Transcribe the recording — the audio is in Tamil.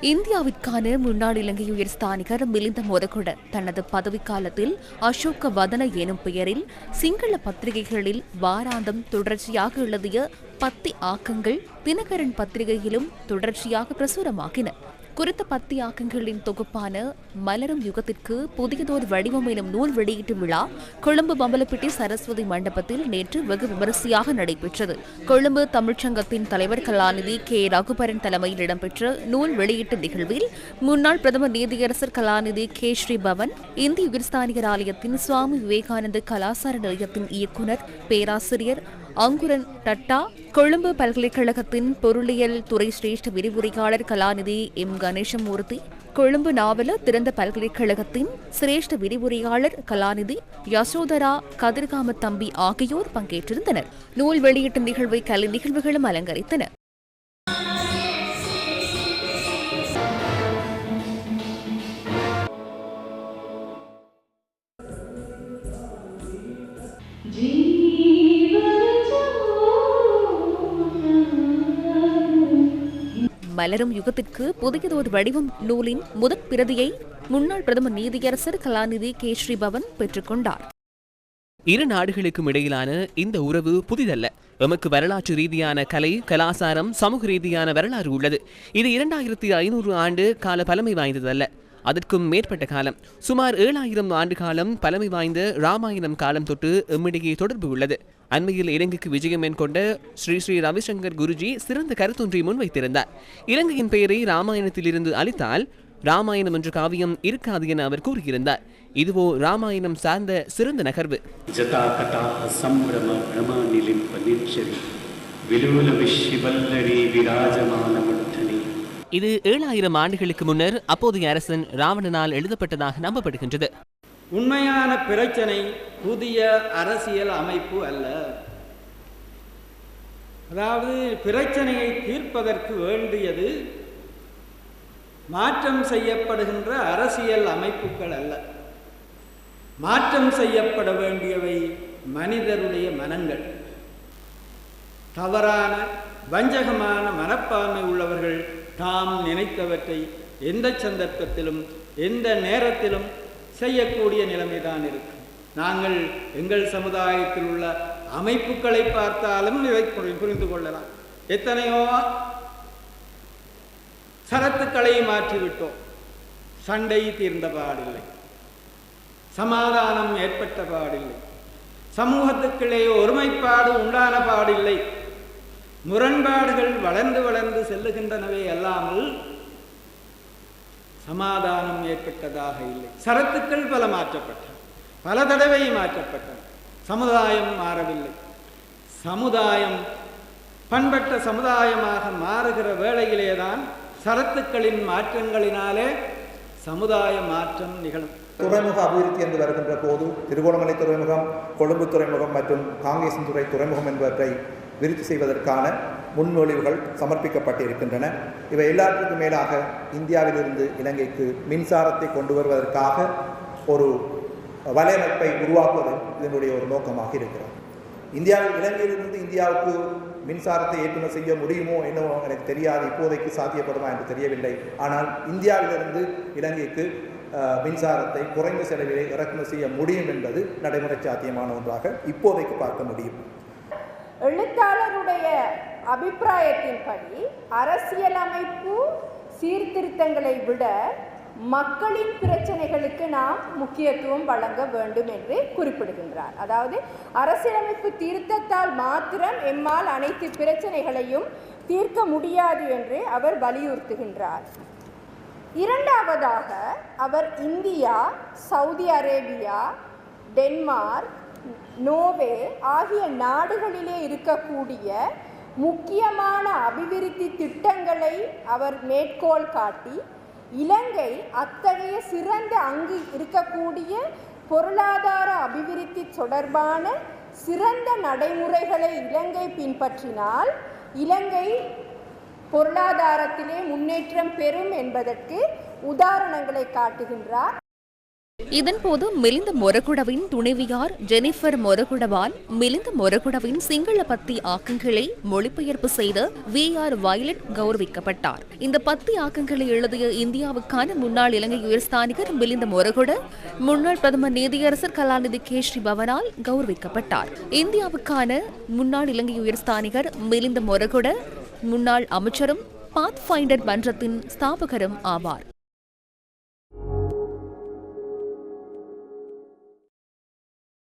இந்தியாவிற்கான முன்னாள் இலங்கை உயர்ஸ்தானிகர் மிலிந்த மொரகொட தனது பதவிக்காலத்தில் அசோக வதன எனும் பெயரில் சிங்கள பத்திரிகைகளில் வாராந்தம் தொடர்ச்சியாக எழுதிய 10 ஆக்கங்கள் தினகரன் பத்திரிகையிலும் தொடர்ச்சியாக பிரசுரமாகின. குறித்த 10 ஆக்கங்களின் தொகுப்பான மலரும் யுகத்திற்கு புதியதோர் வடிவம் எனும் நூல் வெளியீட்டு விழா கொழும்பு பம்பலப்பிட்டி சரஸ்வதி மண்டபத்தில் நேற்று வெகு விமரிசையாக நடைபெற்றது. கொழும்பு தமிழ்ச்சங்கத்தின் தலைவர் கலாநிதி கே ரகுபரன் தலைமையில் இடம்பெற்ற நூல் வெளியீட்டு நிகழ்வில் முன்னாள் பிரதமர் நீதியரசர் கலாநிதி கே ஸ்ரீபவன், இந்திய உயர்ஸ்தானிகர் ஆலயத்தின் சுவாமி விவேகானந்த கலாசார நிலையத்தின் இயக்குநர் பேராசிரியர் அங்குரன் டட்டா, கொழும்பு பல்கலைக்கழகத்தின் பொருளியல் துறை சிரேஷ்ட விரிவுரையாளர் கலாநிதி எம் கணேசமூர்த்தி, கொழும்பு நாவல திறந்த பல்கலைக்கழகத்தின் சிரேஷ்ட விரிவுரையாளர் கலாநிதி யசோதரா கதிர்காம தம்பி ஆகியோர் பங்கேற்றிருந்தனர். நூல் வெளியீட்டு நிகழ்வை கலை நிகழ்வுகளும் அலங்கரித்தன. மலரும் யுகத்திற்கு புதியதோர் வடிவம் நூலின் முதற் பிரதியை முன்னாள் பிரதமர் நீதியரசர் கலாநிதி கே ஸ்ரீபவன் பெற்றுக் கொண்டார். இரு நாடுகளுக்கும் இடையிலான இந்த உறவு புதிதல்ல. எமக்கு வரலாற்று ரீதியான கலை, கலாசாரம், சமூக ரீதியான வரலாறு உள்ளது. இது 2500 ஆண்டு கால பழமை வாய்ந்ததல்ல, அதற்கும் மேற்பட்ட காலம். சுமார் 7000 ஆண்டு காலம் பழமை வாய்ந்த ராமாயணம் காலம் தொட்டு எம்மிடையே தொடர்பு உள்ளது. அண்மையில் இலங்கைக்கு விஜயம் மேற்கொண்ட ஸ்ரீ ஸ்ரீ ரவிசங்கர் குருஜி சிறந்த கருத்தொன்றை முன்வைத்திருந்தார். இலங்கையின் பெயரை ராமாயணத்திலிருந்து அளித்தால் ராமாயணம் என்ற காவியம் இருக்காது என அவர் கூறியிருந்தார். இதுவோ ராமாயணம் சார்ந்த சிறந்த நகர்வு. இது 7000 ஆண்டுகளுக்கு முன்னர் அப்போதைய அரசன் ராவணனால் எழுதப்பட்டதாக நம்பப்படுகின்றது. உண்மையான பிரச்சனை புதிய அரசியல் அமைப்பு அல்ல. அதாவது பிரச்சனையை தீர்ப்பதற்கு வேண்டியது மாற்றம் செய்யப்படுகின்ற அரசியல் அமைப்புகள் அல்ல. மாற்றம் செய்யப்பட வேண்டியவை மனிதருடைய மனங்கள். தவறான வஞ்சகமான மனப்பான்மை உள்ளவர்கள் தாம் நினைத்தவற்றை எந்த சந்தர்ப்பத்திலும் எந்த நேரத்திலும் செய்யக்கூடிய நிலைமைதான் இருக்கு. நாங்கள் எங்கள் சமுதாயத்தில் உள்ள அமைப்புகளை பார்த்தாலும் இதை புரிந்து கொள்ளலாம். எத்தனையோ சரத்துக்களை மாற்றிவிட்டோம். சண்டை தீர்ந்த பாடில்லை, சமாதானம் ஏற்பட்ட பாடில்லை, சமூகத்துக்களே ஒருமைப்பாடு உண்டான பாடில்லை. முரண்பாடுகள் வளர்ந்து வளர்ந்து செல்லுகின்றனவே அல்லாமல் சமாதானம் ஏற்பட்டதாக இல்லை. சரத்துக்கள் பல மாற்றப்பட்டன, பல தடவை மாற்றப்பட்டன. சமுதாயம் மாறவில்லை. சமுதாயம் பண்பட்ட சமுதாயமாக மாறுகிற வேளையிலேதான் சரத்துக்களின் மாற்றங்களினாலே சமுதாய மாற்றம் நிகழும். துறைமுக அபிவிருத்தி என்று வருகின்ற போது திருகோணமலை துறைமுகம், கொழும்பு துறைமுகம் மற்றும் காங்கேசன்துறை துறைமுகம் என்பவற்றை விருத்தி செய்வதற்கான முன்மொழிவுகள் சமர்ப்பிக்கப்பட்டிருக்கின்றன. இவை எல்லாற்றுக்கும் மேலாக இந்தியாவிலிருந்து இலங்கைக்கு மின்சாரத்தை கொண்டு வருவதற்காக ஒரு வலையமைப்பை உருவாக்குவது இதனுடைய ஒரு நோக்கமாக இருக்கிறது. இலங்கையிலிருந்து இந்தியாவுக்கு மின்சாரத்தை ஏற்றுமதி செய்ய முடியுமோ என்னவோ எனக்கு தெரியாது, இப்போதைக்கு சாத்தியப்படுமா என்று தெரியவில்லை. ஆனால் இந்தியாவிலிருந்து இலங்கைக்கு மின்சாரத்தை குறைந்த செலவிலே இறக்குமதி செய்ய முடியும் என்பது நடைமுறை சாத்தியமான ஒன்றாக இப்போதைக்கு பார்க்க முடியும். எழுத்தாளருடைய அபிப்பிராயத்தின்படி அரசியலமைப்பு சீர்திருத்தங்களை விட மக்களின் பிரச்சனைகளுக்கு நாம் முக்கியத்துவம் வழங்க வேண்டும் என்று குறிப்பிடுகின்றார். அதாவது அரசியலமைப்பு திருத்தத்தால் மாத்திரம் எம்மால் அனைத்து பிரச்சனைகளையும் தீர்க்க முடியாது என்று அவர் வலியுறுத்துகின்றார். இரண்டாவதாக அவர் India, Saudi Arabia, Denmark, Norway ஆகிய நாடுகளிலே இருக்கக்கூடிய முக்கியமான அபிவிருத்தி திட்டங்களை அவர் மேற்கோள் காட்டி இலங்கை அத்தகைய சிறந்த அங்கு இருக்கக்கூடிய பொருளாதார அபிவிருத்தி தொடர்பான சிறந்த நடைமுறைகளை இலங்கை பின்பற்றினால் இலங்கை பொருளாதாரத்திலே முன்னேற்றம் பெறும் என்பதற்கு உதாரணங்களை காட்டுகின்றார். இதன்போது மிலிந்த மொரகுடவின் துணைவியார் ஜெனிஃபர் மொரகுடவால் மிலிந்த மொரகுடவின் சிங்கள பத்தி ஆக்கங்களை மொழிபெயர்ப்பு செய்த VR வயலட் கௌரவிக்கப்பட்டார். இந்த பத்தி ஆக்கங்களை எழுதிய இந்தியாவுக்கான முன்னாள் இலங்கை உயர்ஸ்தானிகர் மிலிந்த மொரகுட முன்னாள் பிரதமர் நீதியரசர் கலாநிதி கேஸ்ரி பவனால் கௌரவிக்கப்பட்டார். இந்தியாவுக்கான முன்னாள் இலங்கை உயர்ஸ்தானிகர் மிலிந்த மொரகுட முன்னாள் அமைச்சரும் பாத்ஃபைண்டர் மன்றத்தின் ஸ்தாபகரும் ஆவார்.